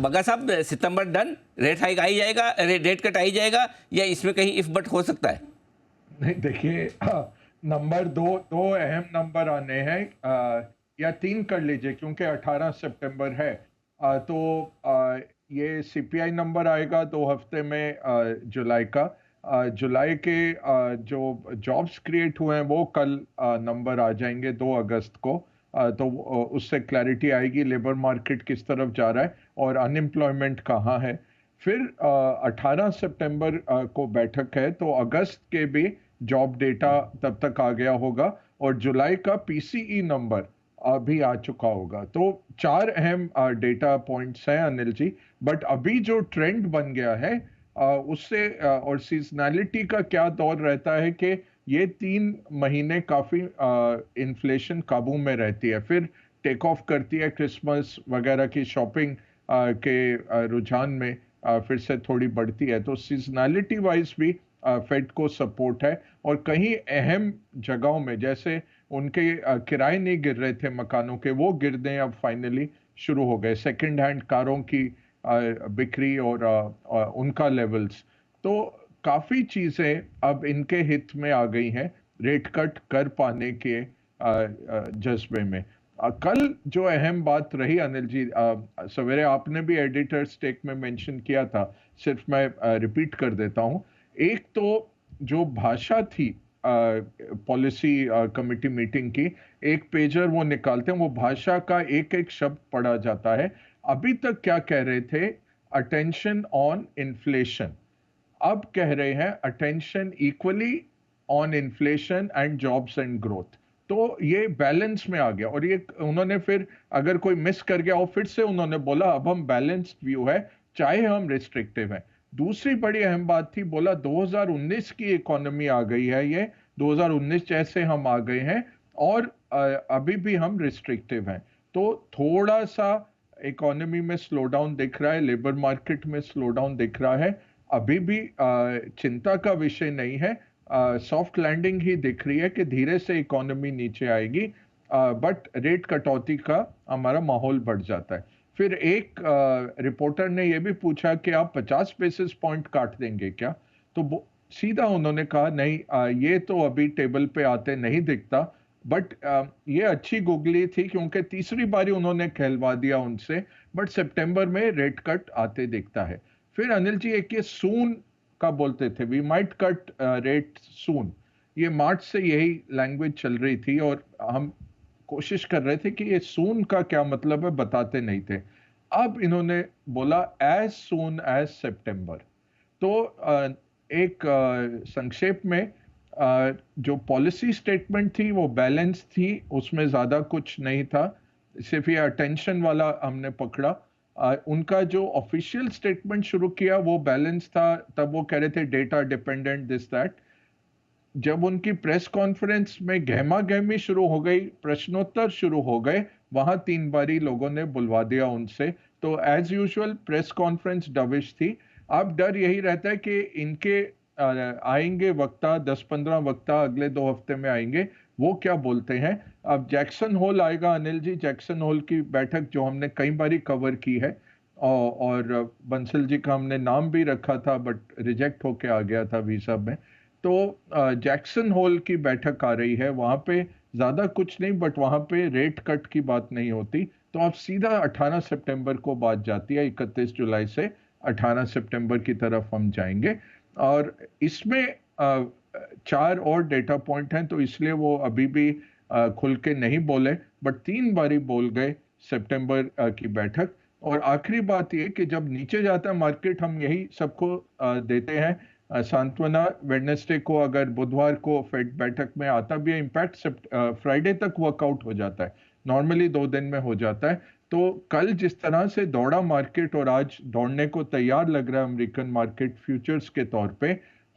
बग्गा साहब, सितंबर done, rate hike आई जाएगा, rate cut आई जाएगा, या इसमें कहीं इफ बट हो सकता है? नहीं देखिए, नंबर दो दो अहम नंबर आने हैं, या तीन कर लीजिए क्योंकि 18 सितंबर है। तो ये सीपीआई नंबर आएगा 2 हफ्ते में, जुलाई का। जुलाई के जो जॉब्स क्रिएट हुए हैं वो कल नंबर आ जाएंगे 2 अगस्त को। तो उससे क्लैरिटी आएगी लेबर मार्केट किस तरफ जा रहा है और अनएम्प्लॉयमेंट कहाँ है। फिर 18 सितंबर को बैठक है, तो अगस्त के भी जॉब डेटा तब तक आ गया होगा और जुलाई का पीसीई नंबर अभी आ चुका होगा। तो चार अहम डेटा पॉइंट्स हैं अनिल जी। बट अभी जो ट्रेंड बन गया है उससे और सीजनैलिटी का क्या दौर रहता है कि ये 3 महीने काफी इन्फ्लेशन काबू में रहती है, फिर टेक ऑफ करती है क्रिसमस वगैरह की शॉपिंग के रुझान में, फिर से थोड़ी बढ़ती है। तो सीजनैलिटी वाइज भी फेड को सपोर्ट है। और कहीं अहम जगहों में जैसे उनके किराए नहीं गिर रहे थे मकानों के, वो गिरने अब फाइनली शुरू हो गए। सेकंड हैंड कारों की बिक्री और उनका लेवल्स, तो काफी चीजें अब इनके हित में आ गई हैं रेट कट कर पाने के जज्बे में। कल जो अहम बात रही अनिल जी, सवेरे आपने भी एडिटर स्टेक में मेंशन किया था, सिर्फ मैं रिपीट कर देता हूं। एक तो जो भाषा थी पॉलिसी कमेटी मीटिंग की, एक पेजर वो निकालते हैं, वो भाषा का एक एक शब्द पढ़ा जाता है। अभी तक क्या कह रहे थे? Attention on inflation. अब कह रहे हैं attention equally on inflation and jobs and growth. तो ये बैलेंस में आ गया। और ये उन्होंने फिर अगर कोई मिस कर गया और फिर से उन्होंने बोला अब हम बैलेंस्ड व्यू है, चाहे हम रिस्ट्रिक्टिव हैं। दूसरी बड़ी अहम बात थी, बोला 2019 की इकोनॉमी आ गई है, ये 2019 जैसे हम आ गए हैं और अभी भी हम रिस्ट्रिक्टिव हैं। तो थोड़ा सा इकोनॉमी में स्लो डाउन दिख रहा है, लेबर मार्केट में स्लो डाउन दिख रहा है। अभी भी चिंता का विषय नहीं है, सॉफ्ट लैंडिंग ही दिख रही है कि धीरे से इकोनॉमी नीचे आएगी, बट रेट कटौती का हमारा माहौल बढ़ जाता है। फिर एक रिपोर्टर ने यह भी पूछा कि आप 50 बेसिस पॉइंट काट देंगे क्या? तो सीधा उन्होंने कहा नहीं, ये तो अभी टेबल पे आते नहीं दिखता। बट ये अच्छी गुगली थी क्योंकि तीसरी बारी उन्होंने कहलवा दिया उनसे। बट सितंबर में रेट कट आते दिखता है। फिर अनिल जी एक ये सून का बोलते थे, वी माइट कट रेट सून। ये मार्च से यही लैंग्वेज चल रही थी और हम कोशिश कर रहे थे कि ये सून का क्या मतलब है, बताते नहीं थे। अब इन्होंने बोला एज सून एज सितंबर। तो एक संक्षेप में जो पॉलिसी स्टेटमेंट थी वो बैलेंस थी, उसमें ज्यादा कुछ नहीं था, सिर्फ ये अटेंशन वाला हमने पकड़ा। उनका जो ऑफिशियल स्टेटमेंट शुरू किया वो बैलेंस था, तब वो कह रहे थे डेटा डिपेंडेंट दिस दैट। जब उनकी प्रेस कॉन्फ्रेंस में गहमा गहमी शुरू हो गई, प्रश्नोत्तर शुरू हो गए, वहां 3 बारी लोगों ने बुलवा दिया उनसे। तो as usual press conference dovish थी। अब डर यही रहता है कि इनके आएंगे वक्ता, 10-15 वक्ता अगले 2 हफ्ते में आएंगे, वो क्या बोलते हैं। अब जैक्सन होल आएगा अनिल जी, जैक्सन होल की बैठक जो हमने कई बारी कवर की है, और बंसल जी का हमने नाम भी रखा था बट रिजेक्ट होके आ गया था वीजा में। तो जैक्सन होल की बैठक आ रही है, वहां पे ज्यादा कुछ नहीं, बट वहां पे रेट कट की बात नहीं होती। तो अब सीधा 18 सितंबर को बात जाती है, 31 जुलाई से 18 सितंबर की तरफ हम जाएंगे। और इसमें 4 और डेटा पॉइंट हैं, तो इसलिए वो अभी भी खुल के नहीं बोले, बट 3 बारी बोल गए सितंबर की बैठक। और आखिरी बात ये कि जब नीचे जाता है मार्केट, हम यही सबको देते हैं सांत्वना। वेडनेसडे को अगर बुधवार को फेड बैठक में आता भी है इम्पैक्ट, फ्राइडे तक वर्कआउट हो जाता है, नॉर्मली 2 दिन में हो जाता है। तो कल जिस तरह से दौड़ा मार्केट और आज दौड़ने को तैयार लग रहा है अमेरिकन मार्केट फ्यूचर्स के तौर पे,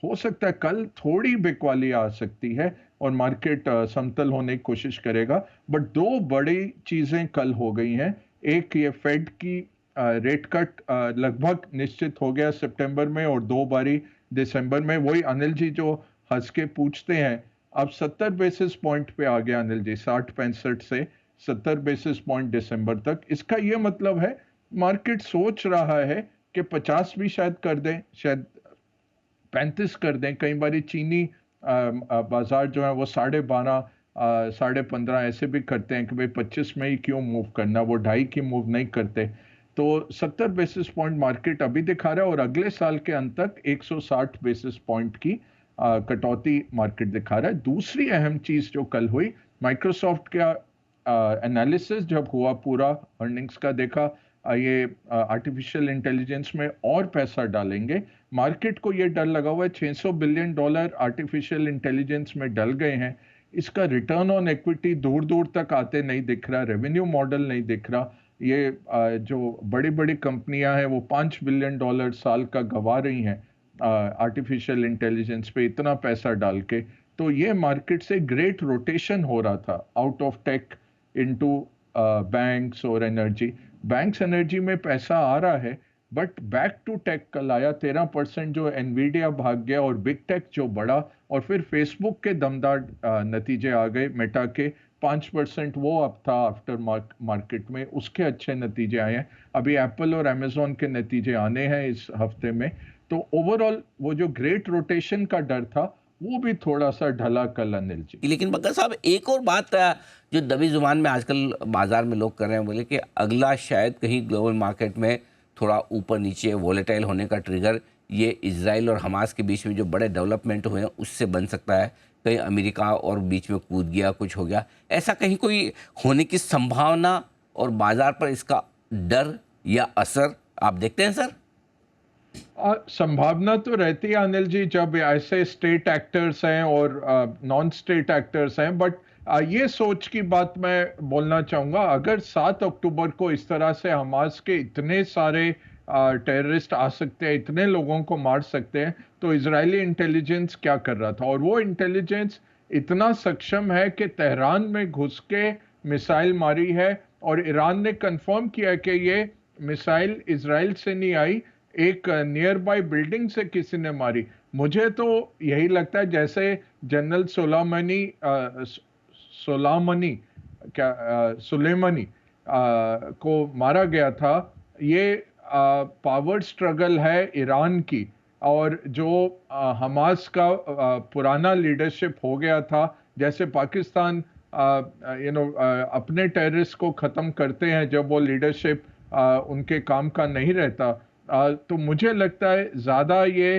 हो सकता है कल थोड़ी बिकवाली आ सकती है और मार्केट समतल होने की कोशिश करेगा। बट 2 बड़ी चीजें कल हो गई हैं। एक ये फेड की रेट कट लगभग निश्चित हो गया सितंबर में, और 2 बारी दिसंबर में। वही अनिल जी जो हंस के पूछते हैं, अब 70 बेसिस पॉइंट पे आ गया अनिल जी, 60-65 से 70 बेसिस पॉइंट दिसंबर तक। इसका यह मतलब है मार्केट सोच रहा है कि 50 भी शायद कर दें, शायद 35 कर दें। कई बारी चीनी बाजार जो है वो 12.5 15.5 ऐसे भी करते हैं कि भाई 25 में ही क्यों मूव करना, वो 2.5 की मूव नहीं करते। तो 70 बेसिस पॉइंट मार्केट अभी दिखा रहा है और अगले साल के अंत तक 160 बेसिस पॉइंट की कटौती मार्केट दिखा रहा है। दूसरी अहम चीज जो कल हुई, माइक्रोसॉफ्ट का एनालिसिस जब हुआ पूरा अर्निंग्स का, देखा ये आर्टिफिशियल इंटेलिजेंस में और पैसा डालेंगे। मार्केट को ये डर लगा हुआ है, $600 बिलियन आर्टिफिशियल इंटेलिजेंस में डल गए हैं। इसका रिटर्न ऑन इक्विटी दूर दूर तक आते नहीं दिख रहा, रेवेन्यू मॉडल नहीं दिख रहा। ये जो बड़ी बड़ी कंपनियां हैं वो $5 बिलियन साल का गंवा रही हैं आर्टिफिशियल इंटेलिजेंस पे इतना पैसा डाल के। तो ये मार्केट से ग्रेट रोटेशन हो रहा था out of tech into banks और एनर्जी। बैंक्स एनर्जी में पैसा आ रहा है, बट बैक टू टेक कल आया 13%, जो एनवीडिया भाग गया और बिग टेक जो बढ़ा, और फिर फेसबुक के दमदार नतीजे आ गए, मेटा के 5% वो अब था आफ्टर मार्केट में, उसके अच्छे नतीजे आए हैं। अभी एप्पल और अमेजोन के नतीजे आने हैं इस हफ्ते में। तो ओवरऑल वो जो ग्रेट रोटेशन का डर था वो भी थोड़ा सा ढला कल, अनिल जी। लेकिन बग्गा साहब, एक और बात जो दबी जुबान में आजकल बाजार में लोग कर रहे हैं, बोले कि अगला शायद कहीं ग्लोबल मार्केट में थोड़ा ऊपर नीचे वोलेटाइल होने का ट्रिगर ये इजराइल और हमास के बीच में जो बड़े डेवलपमेंट हुए हैं उससे बन सकता है। कहीं अमेरिका और बीच में कूद गया, कुछ हो गया, ऐसा कहीं कोई होने की संभावना और बाजार पर इसका डर या असर आप देखते हैं सर? संभावना तो रहती है अनिल जी, जब ऐसे स्टेट एक्टर्स हैं और नॉन स्टेट एक्टर्स हैं। बट ये सोच की बात मैं बोलना चाहूंगा, अगर 7 अक्टूबर को इस तरह से हमास के इतने सारे टेररिस्ट आ सकते हैं, इतने लोगों को मार सकते हैं, तो इजरायली इंटेलिजेंस क्या कर रहा था? और वो इंटेलिजेंस इतना सक्षम है कि तेहरान में घुस के मिसाइल मारी है, और ईरान ने कंफर्म किया कि ये मिसाइल इजराइल से नहीं आई, एक नियर बाय बिल्डिंग से किसी ने मारी। मुझे तो यही लगता है जैसे जनरल सोलामनी क्या सुलेमनी को मारा गया था। ये पावर स्ट्रगल है ईरान की, और जो हमास का पुराना लीडरशिप हो गया था, जैसे पाकिस्तान अपने टेररिस्ट को ख़त्म करते हैं जब वो लीडरशिप उनके काम का नहीं रहता। तो मुझे लगता है ज़्यादा ये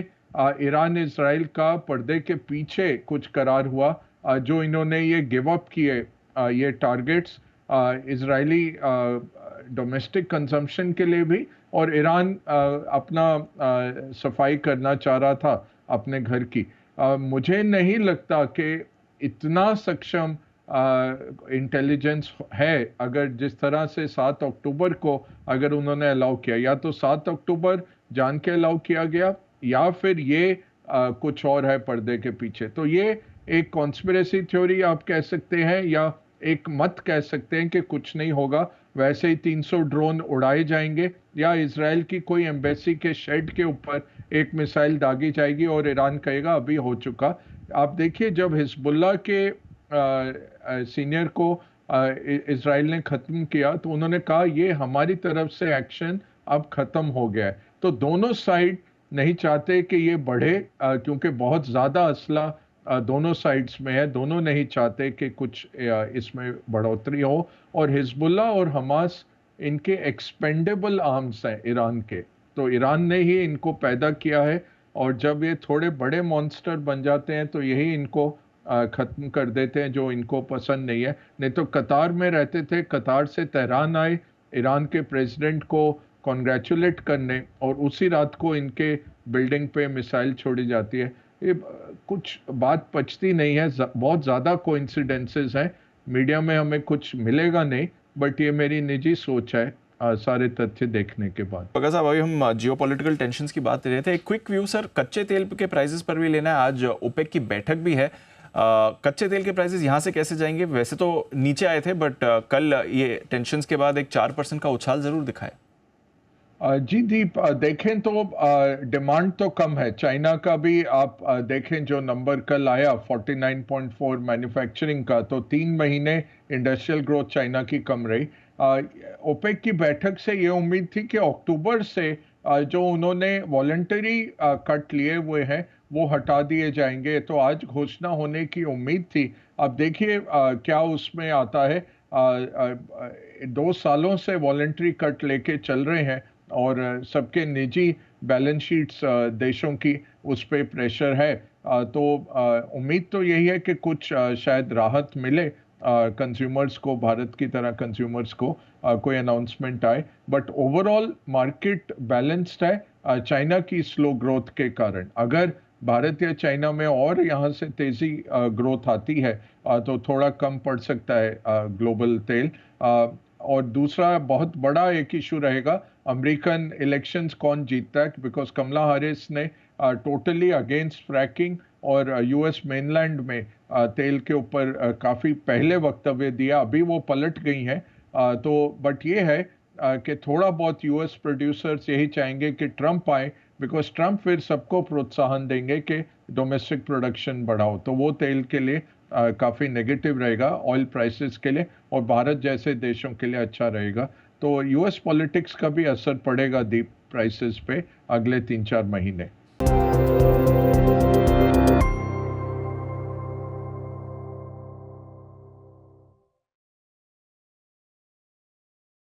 ईरान इसराइल का पर्दे के पीछे कुछ करार हुआ, जो इन्होंने ये गिव अप किए ये टारगेट्स इजरायली डोमेस्टिक कंजम्पशन के लिए भी, और ईरान अपना सफाई करना चाह रहा था अपने घर की। मुझे नहीं लगता कि इतना सक्षम इंटेलिजेंस है। अगर जिस तरह से 7 अक्टूबर को अगर उन्होंने अलाउ किया, या तो 7 अक्टूबर जान के अलाउ किया गया, या फिर ये कुछ और है पर्दे के पीछे। तो ये एक कॉन्स्पिरेसी थ्योरी आप कह सकते हैं, या एक मत कह सकते हैं कि कुछ नहीं होगा, वैसे ही 300 ड्रोन उड़ाए जाएंगे, या इजराइल की कोई एम्बेसी के शेड के ऊपर एक मिसाइल दागी जाएगी और ईरान कहेगा अभी हो चुका। आप देखिए, जब हिजबुल्ला के सीनियर को इजराइल ने ख़त्म किया, तो उन्होंने कहा ये हमारी तरफ से एक्शन अब ख़त्म हो गया है। तो दोनों साइड नहीं चाहते कि ये बढ़े, क्योंकि बहुत ज़्यादा असला दोनों साइड्स में है। दोनों नहीं चाहते कि कुछ इसमें बढ़ोतरी हो, और हिजबुल्ला और हमास इनके एक्सपेंडेबल आर्म्स हैं ईरान के। तो ईरान ने ही इनको पैदा किया है, और जब ये थोड़े बड़े मॉन्स्टर बन जाते हैं तो यही इनको ख़त्म कर देते हैं, जो इनको पसंद नहीं है। नहीं तो कतार में रहते थे, कतार से तेहरान आए ईरान के प्रेसिडेंट को कॉन्ग्रेचुलेट करने, और उसी रात को इनके बिल्डिंग पे मिसाइल छोड़ी जाती है। ये कुछ बात पचती नहीं है, बहुत ज़्यादा कोइंसिडेंसेस हैं। मीडिया में हमें कुछ मिलेगा नहीं, बट ये मेरी निजी सोच है सारे तथ्य देखने के बाद। बग्गा साहब, अभी हम जियोपॉलिटिकल टेंशन्स की बात कर रहे थे, एक क्विक व्यू सर कच्चे तेल के प्राइसेस पर भी लेना है। आज ओपेक की बैठक भी है। कच्चे तेल के प्राइसेस यहाँ से कैसे जाएंगे? वैसे तो नीचे आए थे, बट कल ये टेंशन्स के बाद एक 4% का उछाल जरूर दिखाया। जी दीप, देखें तो डिमांड तो कम है। चाइना का भी आप देखें, जो नंबर कल आया 49.4 मैन्युफैक्चरिंग का, तो 3 महीने इंडस्ट्रियल ग्रोथ चाइना की कम रही। ओपेक की बैठक से ये उम्मीद थी कि अक्टूबर से जो उन्होंने वॉलंटरी कट लिए हुए हैं वो हटा दिए जाएंगे, तो आज घोषणा होने की उम्मीद थी। अब देखिए क्या उसमें आता है। 2 सालों से वॉलंटरी कट लेके चल रहे हैं और सबके निजी बैलेंस शीट्स देशों की उस पे प्रेशर है। तो उम्मीद तो यही है कि कुछ शायद राहत मिले कंज्यूमर्स को, भारत की तरह कंज्यूमर्स को कोई अनाउंसमेंट आए। बट ओवरऑल मार्केट बैलेंस्ड है चाइना की स्लो ग्रोथ के कारण। अगर भारत या चाइना में और यहाँ से तेजी ग्रोथ आती है तो थोड़ा कम पड़ सकता है ग्लोबल तेल। और दूसरा बहुत बड़ा एक इशू रहेगा अमेरिकन इलेक्शंस कौन जीतता है, बिकॉज कमला हैरिस ने टोटली अगेंस्ट फ्रैकिंग और यूएस मेनलैंड में तेल के ऊपर काफ़ी पहले वक्तव्य दिया। अभी वो पलट गई हैं। तो बट ये है कि थोड़ा बहुत यूएस प्रोड्यूसर्स यही चाहेंगे कि ट्रंप आए, बिकॉज ट्रंप फिर सबको प्रोत्साहन देंगे कि डोमेस्टिक प्रोडक्शन बढ़ाओ, तो वो तेल के लिए काफ़ी नेगेटिव रहेगा ऑयल प्राइसेस के लिए, और भारत जैसे देशों के लिए अच्छा रहेगा। तो यूएस पॉलिटिक्स का भी असर पड़ेगा दीप प्राइसेस पे अगले 3-4 महीने।